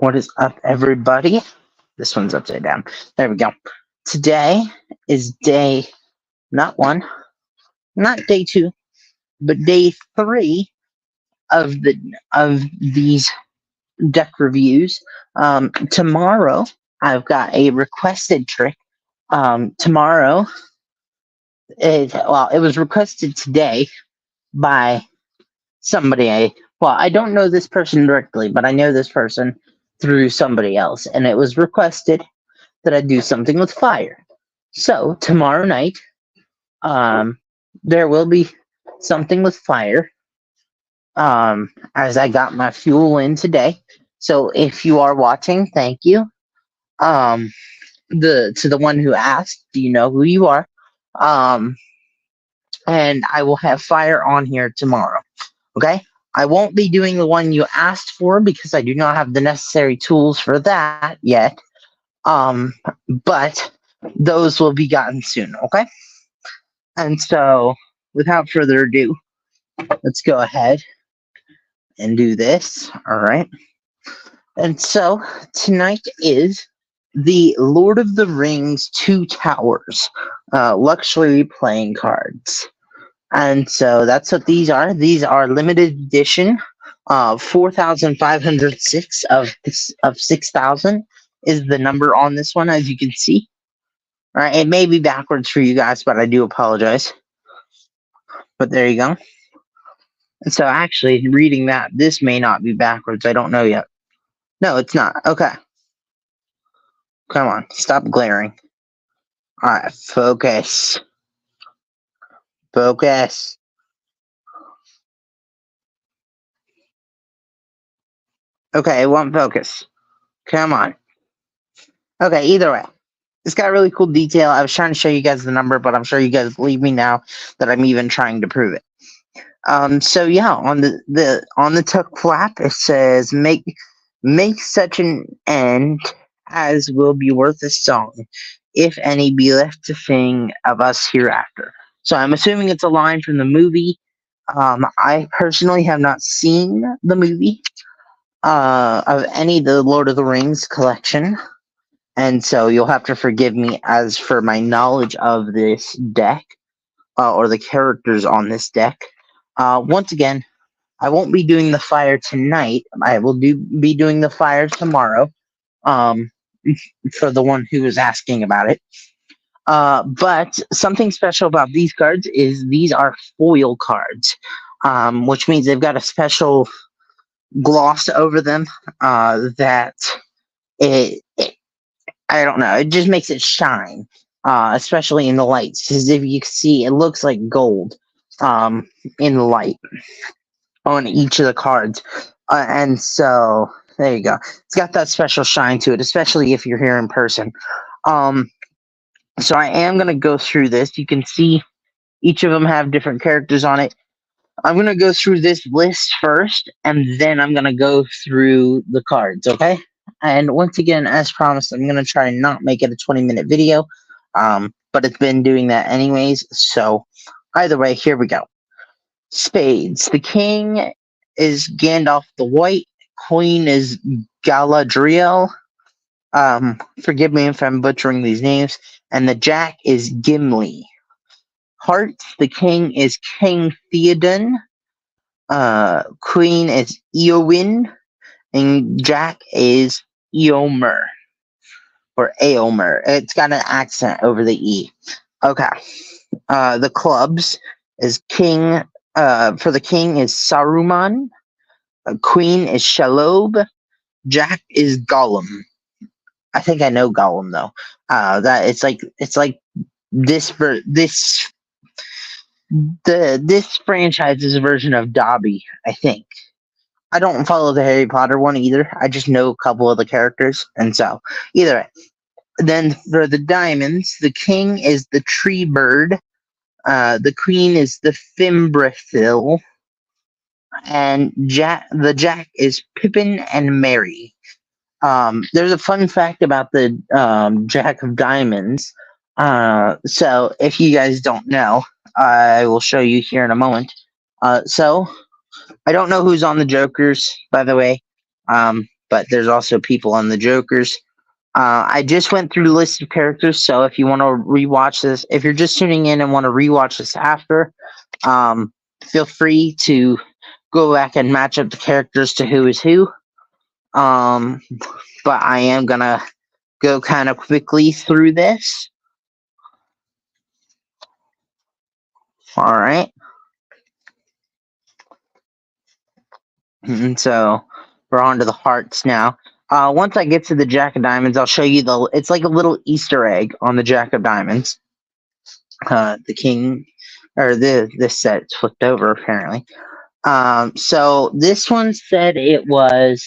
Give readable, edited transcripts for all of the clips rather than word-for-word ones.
What is up, everybody? This one's upside down. There we go. Today is day not one, not day two, but day three of these deck reviews. Tomorrow I've got a requested trick. Tomorrow it was requested today by somebody. I don't know this person directly, but I know this person through somebody else, and it was requested that I do something with fire. So tomorrow night, there will be something with fire. As I got my fuel in today. So if you are watching, thank you. To the one who asked, do you know who you are? And I will have fire on here tomorrow. Okay. I won't be doing the one you asked for because I do not have the necessary tools for that yet. But those will be gotten soon, okay? And so, without further ado, let's go ahead and do this, all right? And so, tonight is the Lord of the Rings Two Towers luxury playing cards. And so, that's what these are. These are limited edition, 4,506 of 6,000 is the number on this one, as you can see. All right, it may be backwards for you guys, but I do apologize. But there you go. And so actually, reading that, this may not be backwards. I don't know yet. No, it's not. Okay. Come on, stop glaring. All right, focus. Focus. Okay, it won't focus. Come on. Okay, either way. It's got really cool detail. I was trying to show you guys the number, but I'm sure you guys believe me now that I'm even trying to prove it. So yeah, on the tuck flap it says make such an end as will be worth a song, if any be left to sing of us hereafter. So I'm assuming it's a line from the movie. I personally have not seen the movie of any of the Lord of the Rings collection. And so you'll have to forgive me as for my knowledge of this deck or the characters on this deck. Once again, I won't be doing the fire tonight. I will be doing the fire tomorrow for the one who was asking about it. But something special about these cards is these are foil cards, which means they've got a special gloss over them that I don't know. It just makes it shine, especially in the lights. Because if you see, it looks like gold in the light on each of the cards. And so, there you go. It's got that special shine to it, especially if you're here in person. So I am going to go through this. You can see each of them have different characters on it. I'm going to go through this list first, and then I'm going to go through the cards, okay? And once again, as promised, I'm going to try and not make it a 20-minute video, but it's been doing that anyways. So either way, here we go. Spades. The king is Gandalf the White. Queen is Galadriel. Forgive me if I'm butchering these names. And the jack is Gimli. Hearts. The king is King Theoden. Queen is Eowyn. And jack is Eomer or Aomer. It's got an accent over the E. Okay. The clubs is king. For the king is Saruman. Queen is Shelob. Jack is Gollum. I think I know Gollum though. That it's like this franchise's version of Dobby. I think. I don't follow the Harry Potter one either. I just know a couple of the characters. And so, either way. Then for the diamonds, the king is the tree bird. The queen is the Fimbrethil. And the jack is Pippin and Merry. There's a fun fact about the Jack of Diamonds. So, if you guys don't know, I will show you here in a moment. So, I don't know who's on the Jokers, by the way. but there's also people on the Jokers. I just went through the list of characters, so if you want to rewatch this, if you're just tuning in and want to rewatch this after, feel free to go back and match up the characters to who is who. But I am gonna go kind of quickly through this. All right. And so we're on to the hearts now. Once I get to the Jack of Diamonds, I'll show you it's like a little Easter egg on the Jack of Diamonds. The king, or this set's flipped over apparently. So this one said it was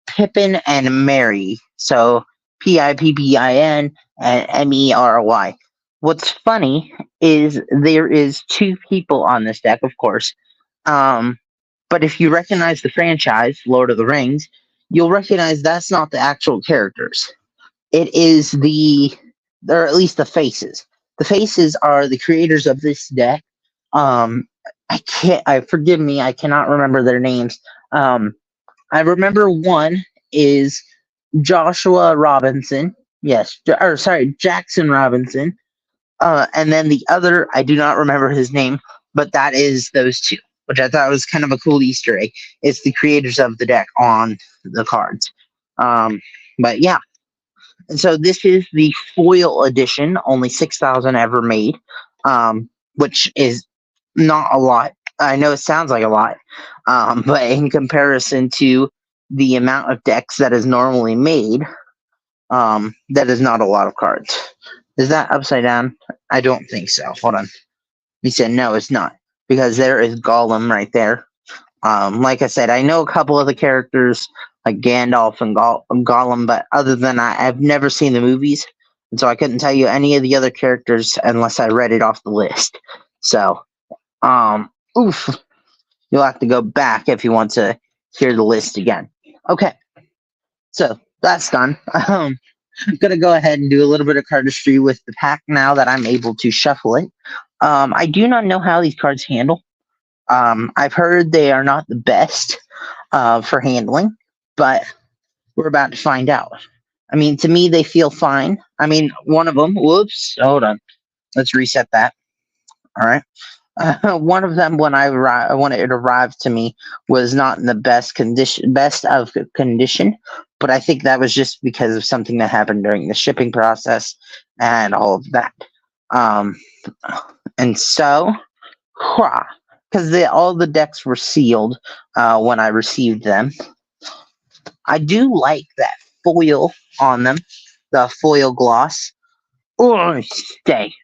Pippin and Mary. So Pippin and Mery. What's funny is there is two people on this deck, of course. But if you recognize the franchise, Lord of the Rings, you'll recognize that's not the actual characters. It is or at least the faces. The faces are the creators of this deck. Forgive me, I cannot remember their names. I remember one is Joshua Robinson. Yes, Jackson Robinson. And then the other, I do not remember his name, but that is those two, which I thought was kind of a cool Easter egg. It's the creators of the deck on the cards. But yeah. And so this is the foil edition, only 6,000 ever made, which is not a lot. I know it sounds like a lot, but in comparison to the amount of decks that is normally made, that is not a lot of cards. Is that upside down? I don't think so. Hold on. He said, no, it's not. Because there is Gollum right there. Like I said, I know a couple of the characters, like Gandalf and Gollum, but other than that, I've never seen the movies. And so I couldn't tell you any of the other characters unless I read it off the list. So, oof. You'll have to go back if you want to hear the list again. Okay. So, that's done. I'm going to go ahead and do a little bit of cardistry with the pack now that I'm able to shuffle it. I do not know how these cards handle. I've heard they are not the best for handling, but we're about to find out. I mean, to me, they feel fine. I mean, one of them, whoops, hold on. Let's reset that. All right. One of them, when it arrived to me, was not in the best of condition, but I think that was just because of something that happened during the shipping process and all of that. And so, because all the decks were sealed when I received them. I do like that foil on them, the foil gloss. Oh, stay.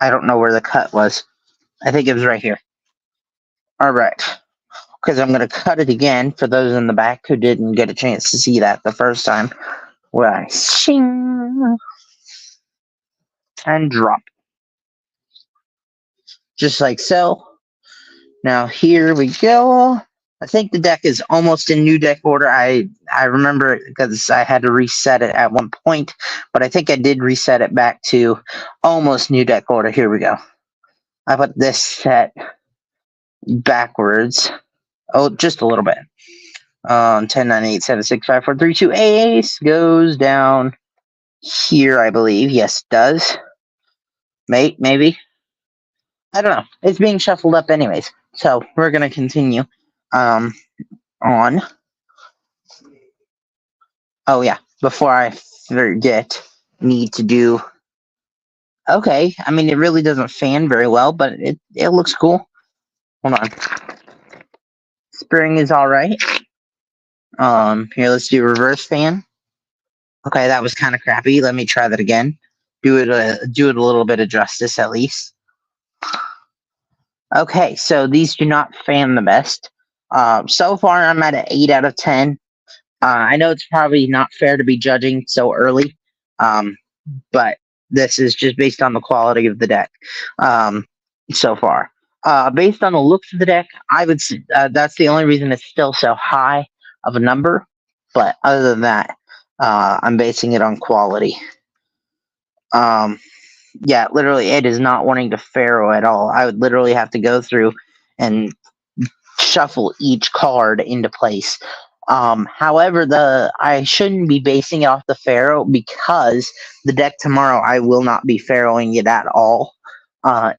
I don't know where the cut was. I think it was right here. All right. Because I'm going to cut it again for those in the back who didn't get a chance to see that the first time. Where I shing and drop. Just like so. Now here we go. I think the deck is almost in new deck order. I remember it because I had to reset it at one point, but I think I did reset it back to almost new deck order. Here we go. I put this set backwards. Oh, just a little bit. 10, 9, 8, 7, 6, 5, 4, 3, 2. Ace goes down here, I believe. Yes, it does. Maybe. I don't know. It's being shuffled up anyways. So we're going to continue on. Oh, yeah. Before I forget, need to do... Okay. I mean, it really doesn't fan very well, but it looks cool. Hold on. Spring is all right. Here, let's do reverse fan. Okay, that was kind of crappy. Let me try that again. Do it a little bit of justice at least. Okay, so these do not fan the best. So far, I'm at an 8 out of 10. I know it's probably not fair to be judging so early, but this is just based on the quality of the deck so far. Based on the looks of the deck, I would say that's the only reason it's still so high of a number. But other than that, I'm basing it on quality. Yeah, literally, it is not wanting to Pharaoh at all. I would literally have to go through and shuffle each card into place. However, I shouldn't be basing it off the Pharaoh because the deck tomorrow I will not be Pharaohing it at all.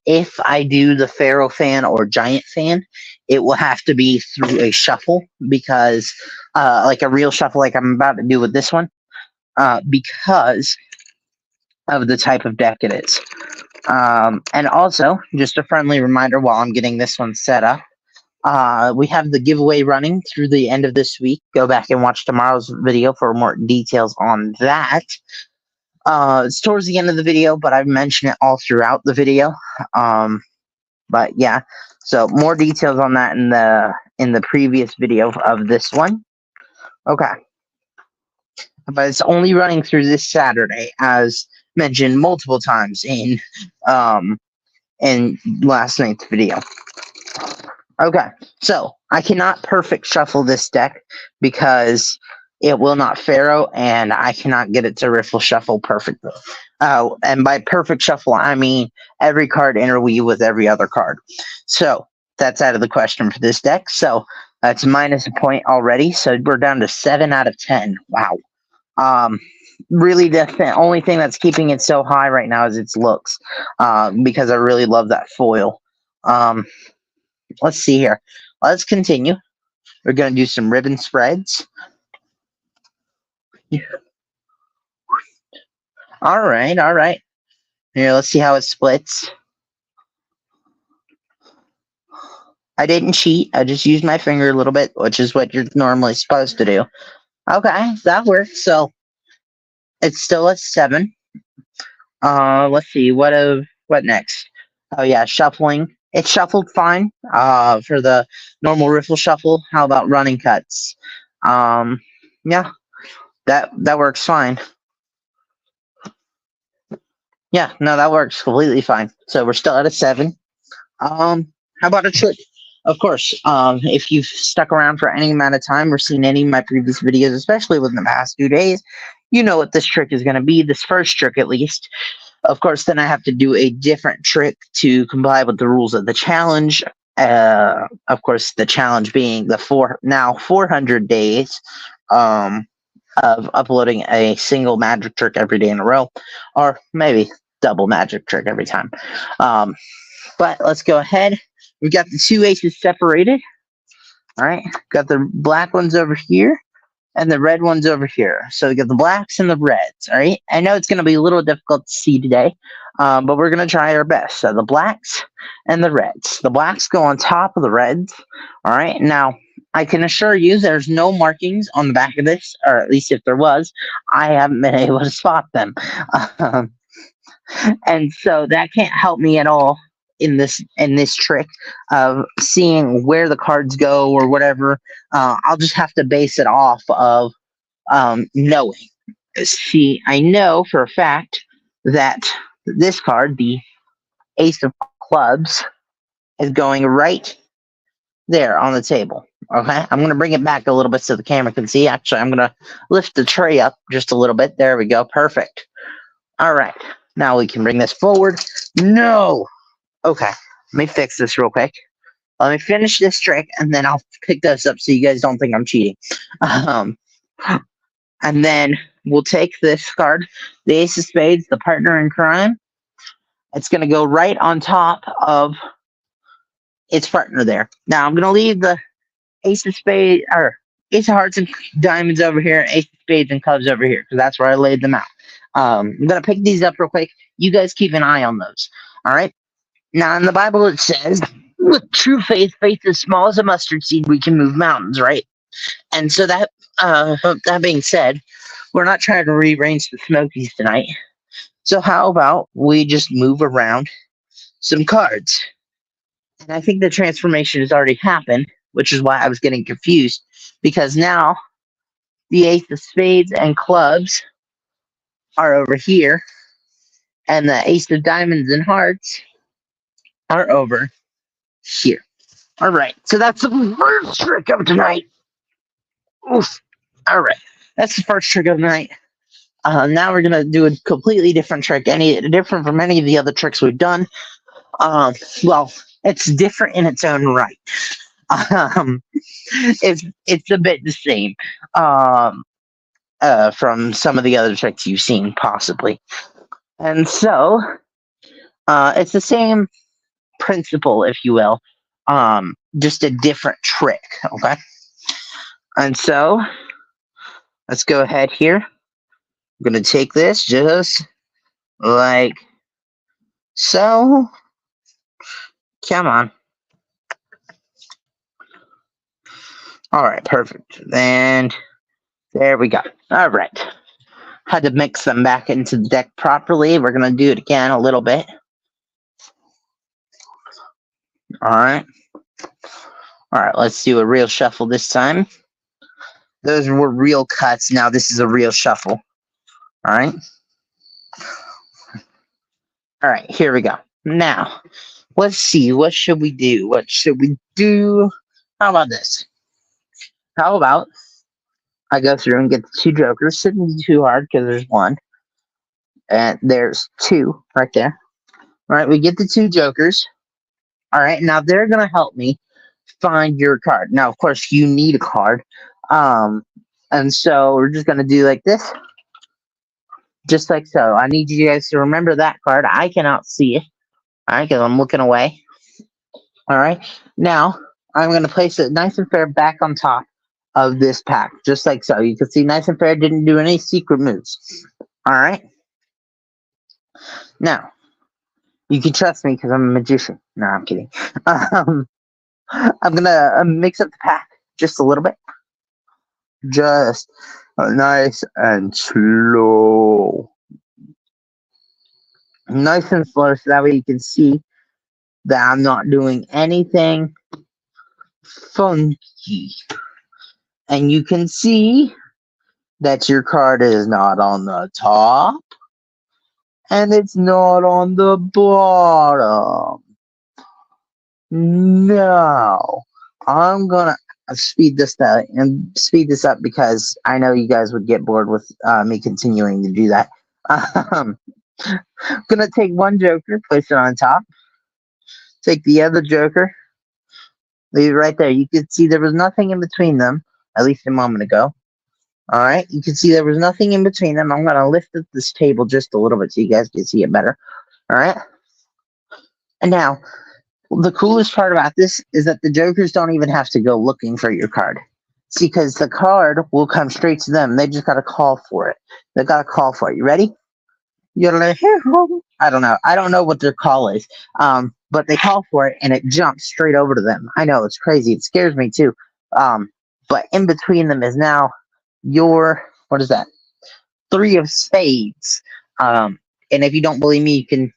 If I do the Pharaoh fan or Giant fan, it will have to be through a shuffle because, like a real shuffle, like I'm about to do with this one, because of the type of deck it is. And also, just a friendly reminder while I'm getting this one set up, we have the giveaway running through the end of this week. Go back and watch tomorrow's video for more details on that. It's towards the end of the video, but I've mentioned it all throughout the video. But yeah, so more details on that in the previous video of this one. Okay. But it's only running through this Saturday, as mentioned multiple times in last night's video. Okay, so I cannot perfect shuffle this deck because it will not Pharaoh, and I cannot get it to riffle shuffle perfectly. And by perfect shuffle, I mean every card interweave with every other card. So that's out of the question for this deck. So that's minus a point already. So we're down to 7 out of 10. Wow. Really, the only thing that's keeping it so high right now is its looks, because I really love that foil. Let's see here. Let's continue. We're going to do some ribbon spreads. All right. Here, let's see how it splits. I didn't cheat. I just used my finger a little bit, which is what you're normally supposed to do. Okay, that works. So it's still at 7. Let's see. What next? Oh yeah, shuffling. It shuffled fine. For the normal riffle shuffle. How about running cuts? Yeah, that works fine. Yeah, no, that works completely fine. So we're still at a 7. How about a trick? Of course, if you've stuck around for any amount of time or seen any of my previous videos, especially within the past 2 days, you know what this trick is going to be, this first trick at least. Of course, then I have to do a different trick to comply with the rules of the challenge. Of course, the challenge being the 400 days of uploading a single magic trick every day in a row, or maybe double magic trick every time. But let's go ahead. We've got the 2 aces separated. All right, got the black ones over here and the red ones over here. So we got the blacks and the reds. All right, I know it's going to be a little difficult to see today, but we're going to try our best. So the blacks and the reds. The blacks go on top of the reds. All right, now I can assure you there's no markings on the back of this, or at least if there was, I haven't been able to spot them. And so that can't help me at all in this trick of seeing where the cards go or whatever. I'll just have to base it off of knowing. See, I know for a fact that this card, the Ace of Clubs, is going right there on the table. Okay, I'm going to bring it back a little bit so the camera can see. Actually, I'm going to lift the tray up just a little bit. There we go. Perfect. All right, now we can bring this forward. No. Okay, let me fix this real quick. Let me finish this trick, and then I'll pick this up so you guys don't think I'm cheating. And then we'll take this card, the Ace of Spades, the partner in crime. It's going to go right on top of its partner there. Now, I'm going to leave the Ace of Spades, or Ace of Hearts and Diamonds over here, Ace of Spades and Clubs over here, because that's where I laid them out. I'm going to pick these up real quick. You guys keep an eye on those. All right? Now, in the Bible, it says, with true faith, faith as small as a mustard seed, we can move mountains, right? And so that being said, we're not trying to rearrange the Smokies tonight. So how about we just move around some cards? And I think the transformation has already happened, which is why I was getting confused, because now the Ace of Spades and Clubs are over here, and the Ace of Diamonds and Hearts are over here. All right, so that's the first trick of tonight. Oof. All right, that's the first trick of the night. Now we're gonna do a completely different trick, different from any of the other tricks we've done. Well, it's different in its own right. It's a bit the same. Um, from some of the other tricks you've seen, possibly. And so, it's the same principle, if you will, just a different trick. Okay. And so, let's go ahead here. I'm going to take this just like so. Come on. All right, perfect. And there we go. All right. Had to mix them back into the deck properly. We're going to do it again a little bit. All right. All right, let's do a real shuffle this time. Those were real cuts. Now this is a real shuffle. All right. All right, here we go. Now, let's see. What should we do? What should we do? How about this? How about I go through and get the two jokers, sitting too hard because there's one. And there's two right there. All right, we get the two jokers. All right, now they're going to help me find your card. Now, of course, you need a card. And so we're just going to do like this. Just like so. I need you guys to remember that card. I cannot see it. All right, because I'm looking away. All right. Now, I'm going to place it nice and fair back on top of this pack. Just like so. You can see nice and fair didn't do any secret moves. All right. Now, you can trust me because I'm a magician. No, I'm kidding. I'm going to mix up the pack just a little bit. Just nice and slow. Nice and slow so that way you can see that I'm not doing anything funky. And you can see that your card is not on the top and it's not on the bottom. Now, I'm gonna speed this up because I know you guys would get bored with me continuing to do that. Gonna take one joker, place it on top. Take the other joker, leave it right there. You can see there was nothing in between them, at least a moment ago. All right, you can see there was nothing in between them. I'm gonna lift up this table just a little bit so you guys can see it better. All right, and now the coolest part about this is that the jokers don't even have to go looking for your card. See, because the card will come straight to them. They just got to call for it. They got to call for it. You ready? You're like, I don't know. I don't know what their call is. But they call for it and it jumps straight over to them. I know it's crazy. It scares me too. But in between them is now your, what is that? 3 of spades. And if you don't believe me, you can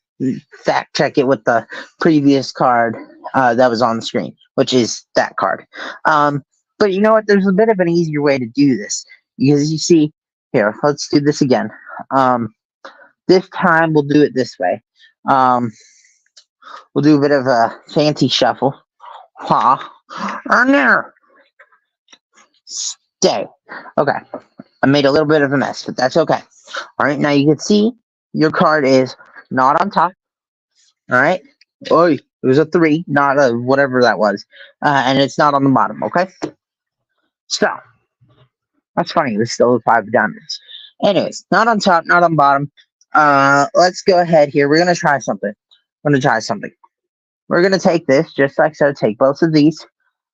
fact check it with the previous card that was on the screen, which is that card. But you know what? There's a bit of an easier way to do this because you see here. Let's do this again. This time we'll do it this way. We'll do a bit of a fancy shuffle. There. Stay. Okay. I made a little bit of a mess, but that's okay. All right. Now you can see your card is not on top. All right. Oh, it was a 3, not a whatever that was. And it's not on the bottom. Okay. So that's funny. There's still 5 diamonds. Anyways, not on top, not on bottom. Let's go ahead here. We're gonna try something. We're gonna take this just like so. Take both of these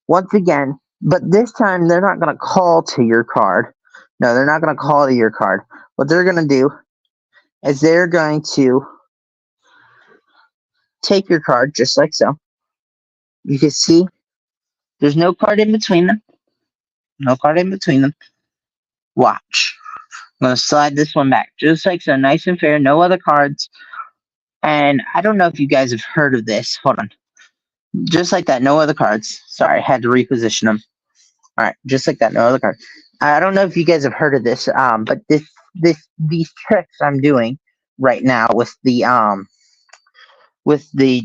once again, but this time they're not gonna call to your card. No, they're not gonna call to your card. What they're gonna do is they're going to take your card just like so. You can see there's no card in between them. No card in between them. Watch. I'm going to slide this one back just like so, nice and fair, no other cards. And I don't know if you guys have heard of this. Hold on. Just like that, no other cards. Sorry, I had to reposition them. All right, just like that, no other cards. I don't know if you guys have heard of this, but these tricks I'm doing right now with the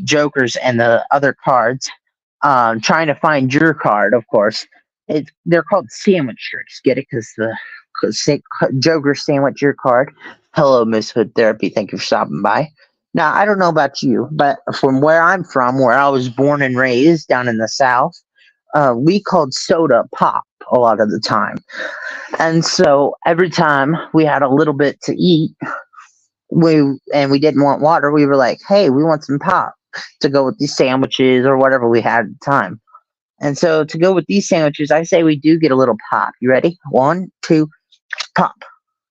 jokers and the other cards, trying to find your card, of course. They're called sandwich tricks. Get it? Because the Joker sandwich your card. Hello, Miss Hood Therapy. Thank you for stopping by. Now, I don't know about you, but from where I'm from, where I was born and raised down in the South, we called soda pop a lot of the time. And so every time we had a little bit to eat, we didn't want water, we were like, hey, we want some pop to go with these sandwiches or whatever we had at the time. And so to go with these sandwiches, I say we do get a little pop. You ready? 1, 2, pop.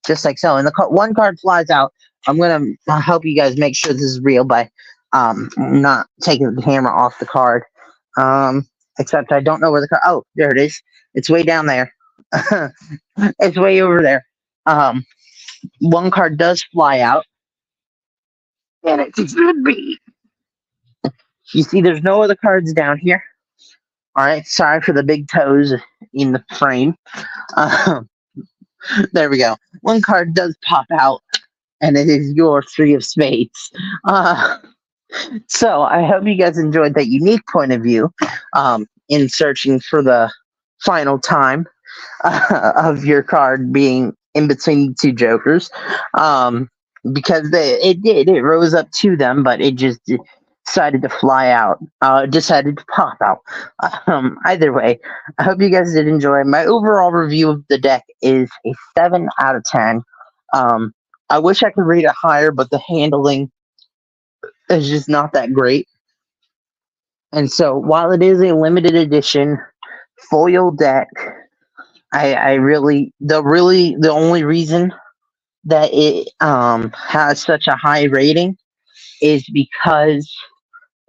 Just like so. And one card flies out. I'm going to help you guys make sure this is real by not taking the camera off the card. Except I don't know where the card... Oh, there it is. It's way down there. It's way over there. One card does fly out. And it should be. You see, there's no other cards down here. All right. Sorry for the big toes in the frame. There we go. One card does pop out, and it is your 3 of spades. So I hope you guys enjoyed that unique point of view in searching for the final time of your card being in between 2 jokers. Because it rose up to them, but it just decided to fly out, decided to pop out. Either way, I hope you guys did enjoy. My overall review of the deck is a 7 out of 10. I wish I could rate it higher, but the handling is just not that great. And so while it is a limited edition foil deck, the only reason that it has such a high rating is because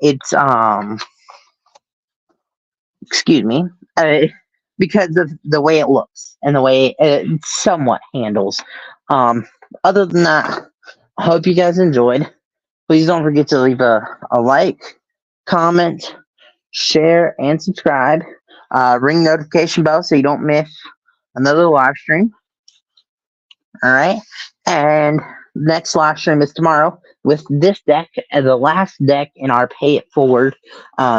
it's because of the way it looks and the way it somewhat handles. Other than that, I hope you guys enjoyed. Please don't forget to leave a like, comment, share, and subscribe. Ring notification bell so you don't miss another live stream. All right. And next live stream is tomorrow with this deck as the last deck in our Pay It Forward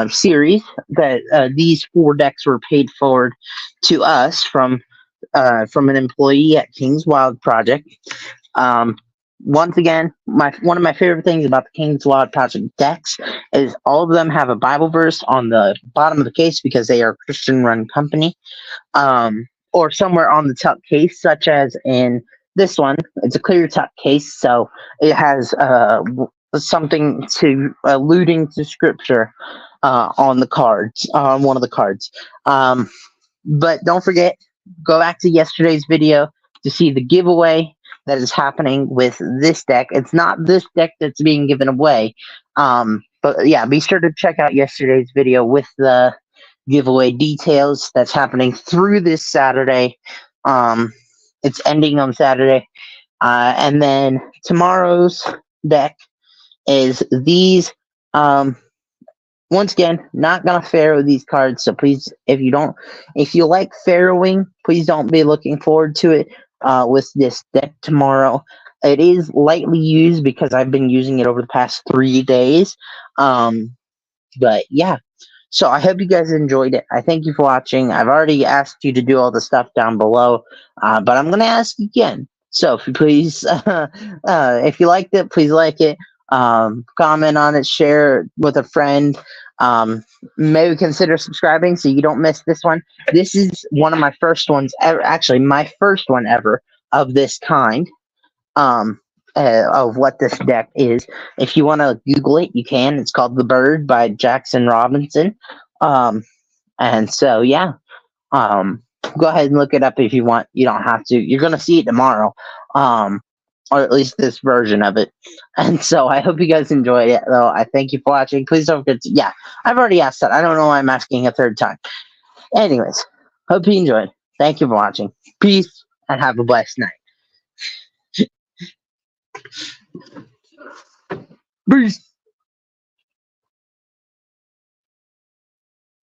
series. That these 4 decks were paid forward to us from an employee at King's Wild Project. Once again, one of my favorite things about the King's Wild Project decks is all of them have a Bible verse on the bottom of the case because they are a Christian-run company, or somewhere on the tuck case, such as in this one. It's a clear tuck case, so it has something to alluding to scripture on the cards, on one of the cards. But don't forget, go back to yesterday's video to see the giveaway that is happening with this deck. It's not this deck that's being given away. But yeah, be sure to check out yesterday's video with the giveaway details that's happening through this Saturday. It's ending on Saturday. And then tomorrow's deck is these. Once again, not gonna pharaoh these cards, so please, if you like pharaohing, please don't be looking forward to it with this deck tomorrow. It is lightly used because I've been using it over the past 3 days. But yeah, so I hope you guys enjoyed it. I thank you for watching. I've already asked you to do all the stuff down below, but I'm gonna ask again. So if you please, if you liked it, please like it. Comment on it, share it with a friend. Maybe consider subscribing so you don't miss this one. This is one of my first ones ever, actually my first one ever of this kind, of what this deck is. If you want to Google it, you can. It's called The Bird by Jackson Robinson. And so yeah, go ahead and look it up if you want. You don't have to. You're gonna see it tomorrow. Or at least this version of it. And so I hope you guys enjoyed it, though. I thank you for watching. Please don't forget to, yeah, I've already asked that. I don't know why I'm asking a 3rd time. Anyways, hope you enjoyed. Thank you for watching. Peace, and have a blessed night. Peace.